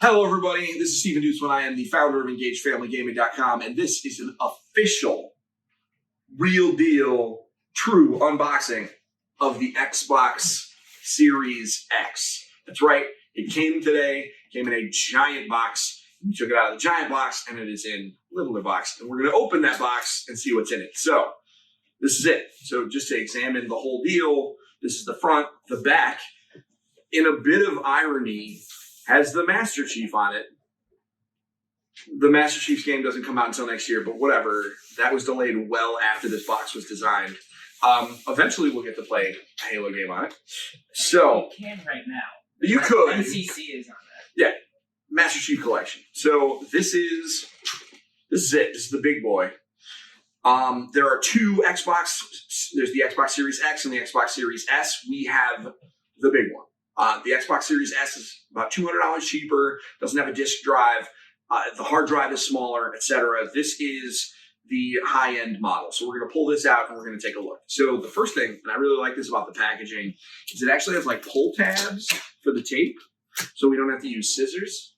Hello, everybody. This is Stephen Dutzman. I am the founder of EngagedFamilyGaming.com, and this is an official, real deal, true unboxing of the Xbox Series X. That's right. It came today. Came in a giant box. We took it out of the giant box, and it is in a littler box. And we're going to open that box and see what's in it. So this is it. So just to examine the whole deal, this is the front, the back. In a bit of irony, has the Master Chief on it. The Master Chief's game doesn't come out until next year, but whatever. That was delayed well after this box was designed. Eventually, we'll get to play a Halo game on it. So you can right now. You could. NCC is on that. Yeah, Master Chief Collection. So this is it. This is the big boy. There are two Xbox. There's the Xbox Series X and the Xbox Series S. We have the big one. The Xbox Series S is about $200 cheaper, doesn't have a disk drive, the hard drive is smaller, etc. This is the high-end model. So we're going to pull this out and we're going to take a look. So the first thing, and I really like this about the packaging, is it actually has like pull tabs for the tape, so we don't have to use scissors.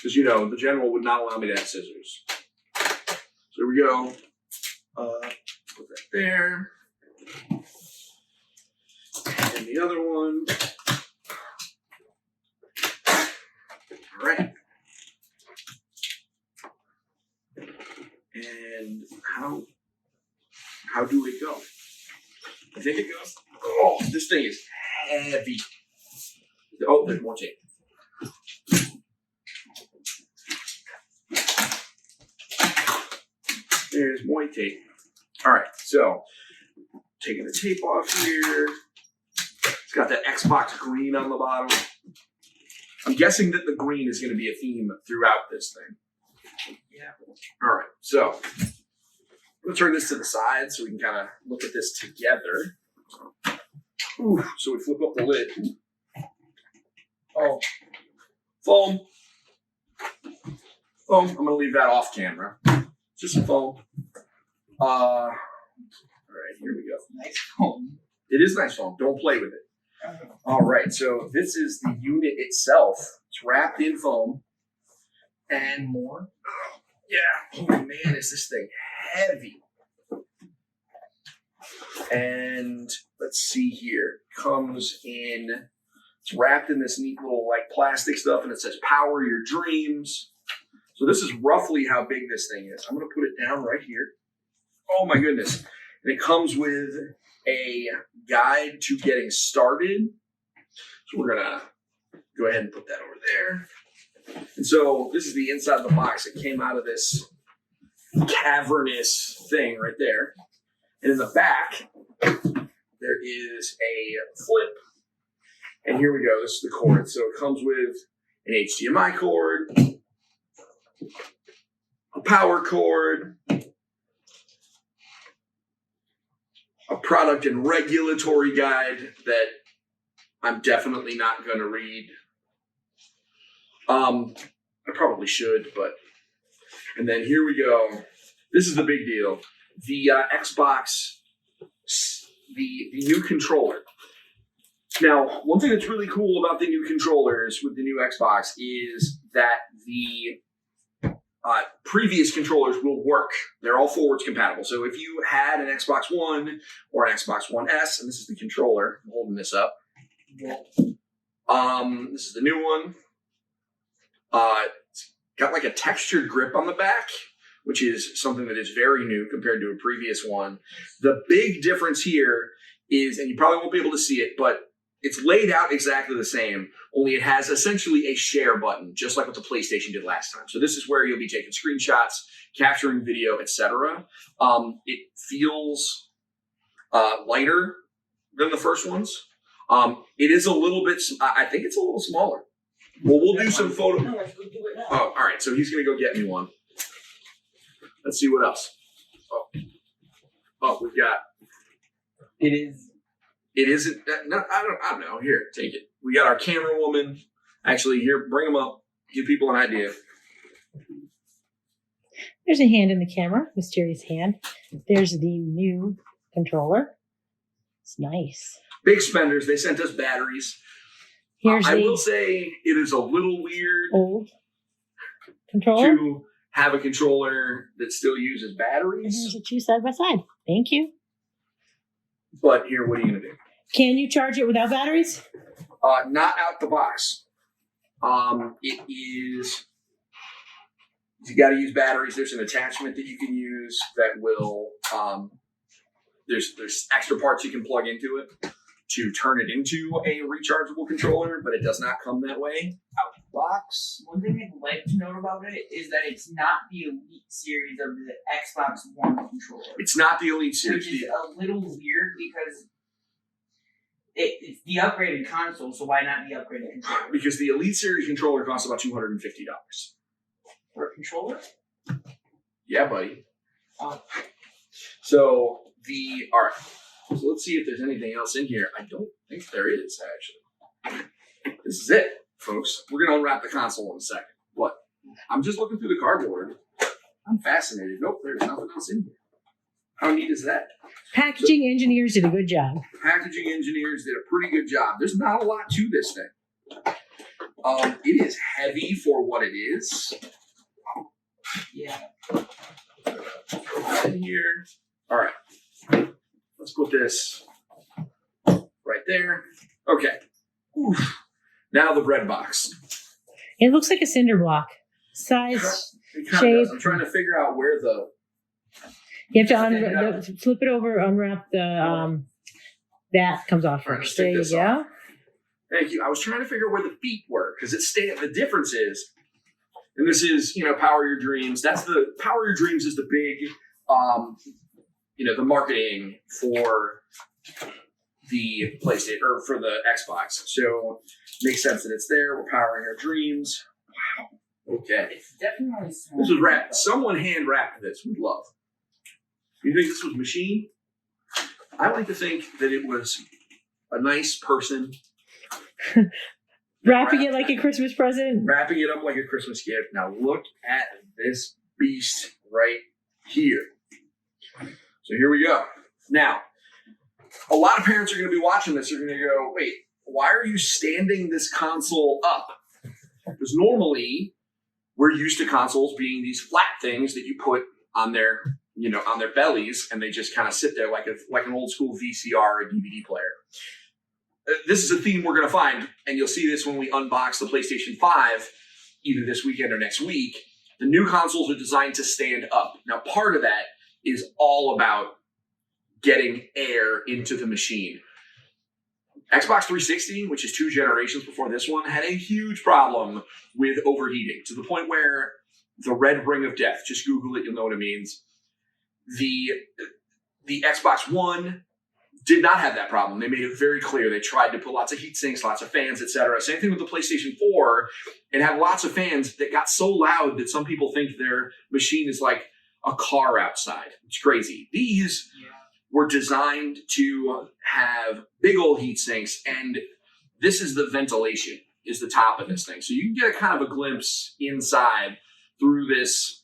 Because, you know, the General would not allow me to have scissors. So here we go. Put that there. And the other one. All right. And how do it go? I think it goes. Oh, this thing is heavy. Oh, there's more tape. There's more tape. All right, so taking the tape off here. It's got that Xbox green on the bottom. I'm guessing that the green is going to be a theme throughout this thing. Yeah. All right, so I'm going to turn this to the side so we can kind of look at this together. Ooh, so we flip up the lid. Oh, foam. Foam. I'm going to leave that off camera. Just some foam. All right, here we go. Nice foam. It is nice foam. Don't play with it. All right, so this is the unit itself. It's wrapped in foam. And more. Yeah. Oh, man, is this thing heavy. And let's see here. Comes in, it's wrapped in this neat little like plastic stuff, and it says power your dreams. So this is roughly how big this thing is. I'm going to put it down right here. Oh, my goodness. And it comes with a guide to getting started. So we're going to go ahead and put that over there. And so this is the inside of the box. It came out of this cavernous thing right there. And in the back, there is a flip. And here we go. This is the cord. So it comes with an HDMI cord, a power cord, a product and regulatory guide that I'm definitely not going to read. I probably should, but... And then here we go. This is the big deal. The Xbox, the new controller. Now, one thing that's really cool about the new controllers with the new Xbox is that the previous controllers will work. They're all forwards compatible. So if you had an Xbox One or an Xbox One S, and this is the controller, I'm holding this up. This is the new one. It's got like a textured grip on the back, which is something that is very new compared to a previous one. The big difference here is, and you probably won't be able to see it, but it's laid out exactly the same, only it has essentially a share button, just like what the PlayStation did last time. So this is where you'll be taking screenshots, capturing video, etc. It feels lighter than the first ones. It is a little bit, I think it's a little smaller. Well, we'll do some photo. No, let's go do it now. Oh, all right. So he's going to go get me one. Let's see what else. Oh, we've got. It is. It isn't. No, I don't know. Here, take it. We got our camera woman. Actually, here, bring them up. Give people an idea. There's a hand in the camera, mysterious hand. There's the new controller. It's nice. Big spenders. They sent us batteries. Here's I the will say it is a little weird old controller. to have a controller that still uses And batteries. here's the two side by side. Thank you. But here, what are you going to do? Can you charge it without batteries? Not out the box. It is. You got to use batteries. There's an attachment that you can use that will. There's extra parts you can plug into it to turn it into a rechargeable controller, but it does not come that way out the box. One thing I'd like to note about it is that it's not the Elite series of the Xbox One controller. It's not the Elite series. Which is a little weird because it's the upgraded console, so why not the upgraded controller? Because the Elite series controller costs about $250. For a controller? Yeah, buddy. Oh. So all right. So let's see if there's anything else in here. I don't think there is, actually. This is it, folks. We're going to unwrap the console in a second. But I'm just looking through the cardboard. I'm fascinated. Nope, there's nothing else in here. How neat is that? Packaging engineers did a good job. Packaging engineers did a pretty good job. There's not a lot to this thing. It is heavy for what it is. Yeah. In here. All right. Let's put this right there. Okay. Oof. Now the bread box. It looks like a cinder block. Size, It kind shape. of does. I'm trying to figure out where the. You have to flip it over, unwrap the that comes off All right, first. let's There take you this go. off. Thank you. I was trying to figure out where the feet were because the difference is, and this is Power Your Dreams. That's the Power Your Dreams is the big, the marketing for the PlayStation or for the Xbox. So it makes sense that it's there. We're powering our dreams. Wow. Okay. It's definitely small. This was wrapped. Someone hand wrapped this with love. You think this was machine? I like to think that it was a nice person Wrapping it like a Christmas present. wrapping it up like a Christmas gift. Now look at this beast right here. So here we go. Now, a lot of parents are going to be watching this. They're going to go, wait, why are you standing this console up? Because normally we're used to consoles being these flat things that you put on their, on their bellies, and they just kind of sit there like an old school VCR or DVD player. This is a theme we're going to find, and you'll see this when we unbox the PlayStation 5, either this weekend or next week. The new consoles are designed to stand up. Now, part of that is all about getting air into the machine. Xbox 360, which is 2 generations before this one, had a huge problem with overheating to the point where the red ring of death, just Google it, you'll know what it means. The Xbox One did not have that problem. They made it very clear. They tried to put lots of heat sinks, lots of fans, etc. Same thing with the PlayStation 4. It had lots of fans that got so loud that some people think their machine is like a car outside. It's crazy. These were designed to have big old heat sinks, and this is the ventilation, is the top of this thing. So you can get a kind of a glimpse inside through this,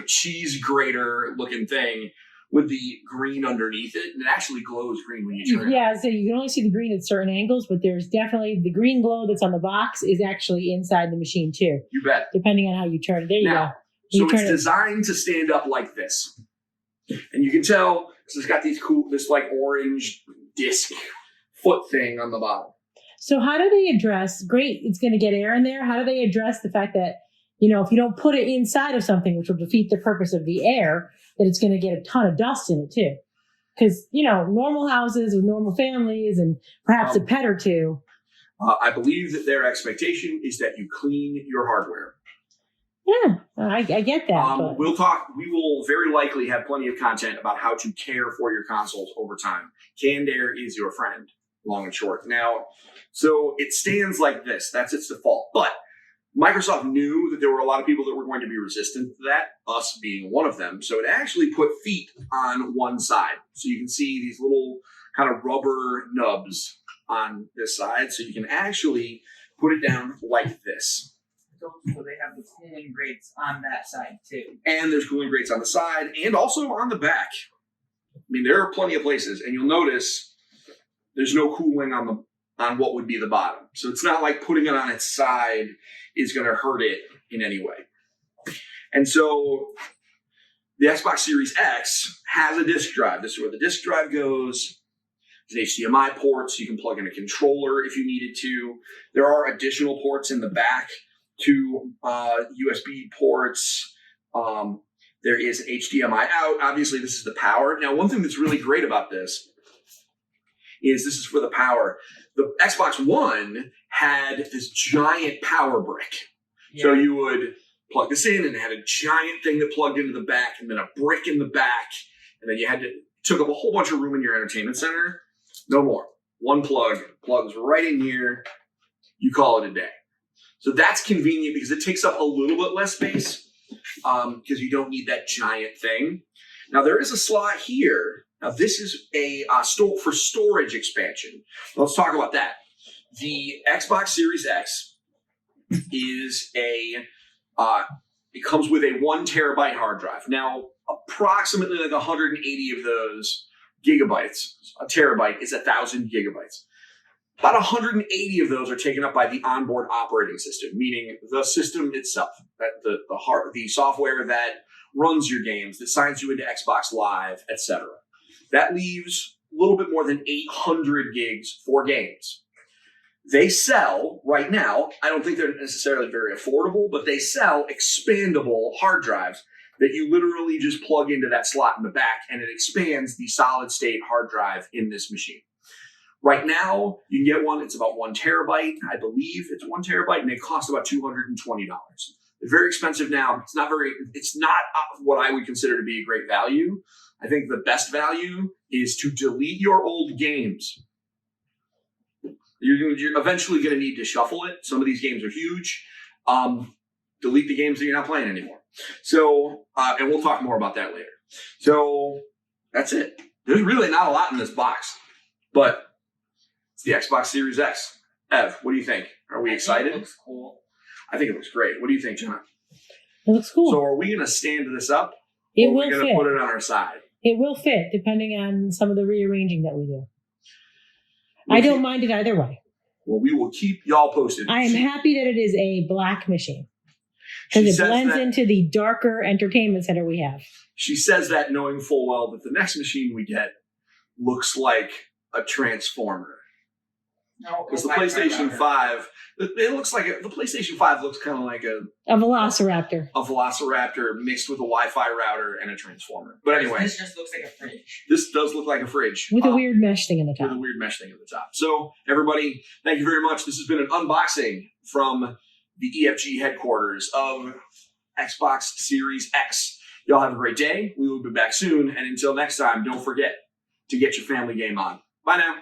cheese grater looking thing with the green underneath it, and it actually glows green when you turn it. Yeah, so you can only see the green at certain angles, but there's definitely the green glow that's on the box is actually inside the machine too, You bet. depending on how you turn it. There you Now, go. So You turn it's it. designed to stand up like this. And you can tell, because it's got this like orange disc foot thing on the bottom. So how do they address, great, it's going to get air in there. How do they address the fact that, if you don't put it inside of something, which will defeat the purpose of the air, that it's going to get a ton of dust in it too? Because, normal houses with normal families and perhaps a pet or two. I believe that their expectation is that you clean your hardware. Yeah, I get that. But We will very likely have plenty of content about how to care for your consoles over time. Canned air is your friend, long and short. Now, so it stands like this. That's its default. But Microsoft knew that there were a lot of people that were going to be resistant to that, us being one of them. So it actually put feet on one side. So you can see these little kind of rubber nubs on this side. So you can actually put it down like this. So they have the cooling grates on that side too. And there's cooling grates on the side and also on the back. I mean, there are plenty of places. And you'll notice there's no cooling on what would be the bottom. So it's not like putting it on its side is going to hurt it in any way. And so the Xbox Series X has a disk drive. This is where the disk drive goes. There's an HDMI port, so you can plug in a controller if you needed to. There are additional ports in the back, two USB ports. There is HDMI out. Obviously, this is the power. Now, one thing that's really great about this is for the power. The Xbox One had this giant power brick. Yeah. So you would plug this in, and it had a giant thing that plugged into the back, and then a brick in the back, and then took up a whole bunch of room in your entertainment center. No more. One plug, plugs right in here. You call it a day. So that's convenient because it takes up a little bit less space because you don't need that giant thing. Now there is a slot here. Now this is a store for storage expansion. Let's talk about that. The Xbox Series X is it comes with a 1 terabyte hard drive. Now approximately like 180 of those gigabytes, a terabyte is 1,000 gigabytes. About 180 of those are taken up by the onboard operating system, meaning the system itself, the software that runs your games, that signs you into Xbox Live, etc. That leaves a little bit more than 800 gigs for games. They sell right now, I don't think they're necessarily very affordable, but they sell expandable hard drives that you literally just plug into that slot in the back, and it expands the solid state hard drive in this machine. Right now, you can get one. It's about 1 terabyte. I believe it's 1 terabyte, and they cost about $220. They're very expensive now. It's not what I would consider to be a great value. I think the best value is to delete your old games. You're eventually going to need to shuffle it. Some of these games are huge. Delete the games that you're not playing anymore. So, and we'll talk more about that later. So that's it. There's really not a lot in this box, but it's the Xbox Series X. Ev, what do you think? Are we excited? It looks cool. I think it looks great. What do you think, John? It looks cool. So are we going to stand this up? It or will are we going to put it on our side? It will fit, depending on some of the rearranging that we do. I don't mind it either way. Well, we will keep y'all posted. I am happy that it is a black machine because it blends into the darker entertainment center we have. She says that knowing full well that the next machine we get looks like a transformer. No, because the PlayStation 5, it looks like the PlayStation 5 looks kind of like a Velociraptor. A Velociraptor mixed with a Wi-Fi router and a transformer. But anyway, this just looks like a fridge. This does look like a fridge with a weird mesh thing in the top. With a weird mesh thing at the top. So everybody, thank you very much. This has been an unboxing from the EFG headquarters of Xbox Series X. Y'all have a great day. We will be back soon, and until next time, don't forget to get your family game on. Bye now.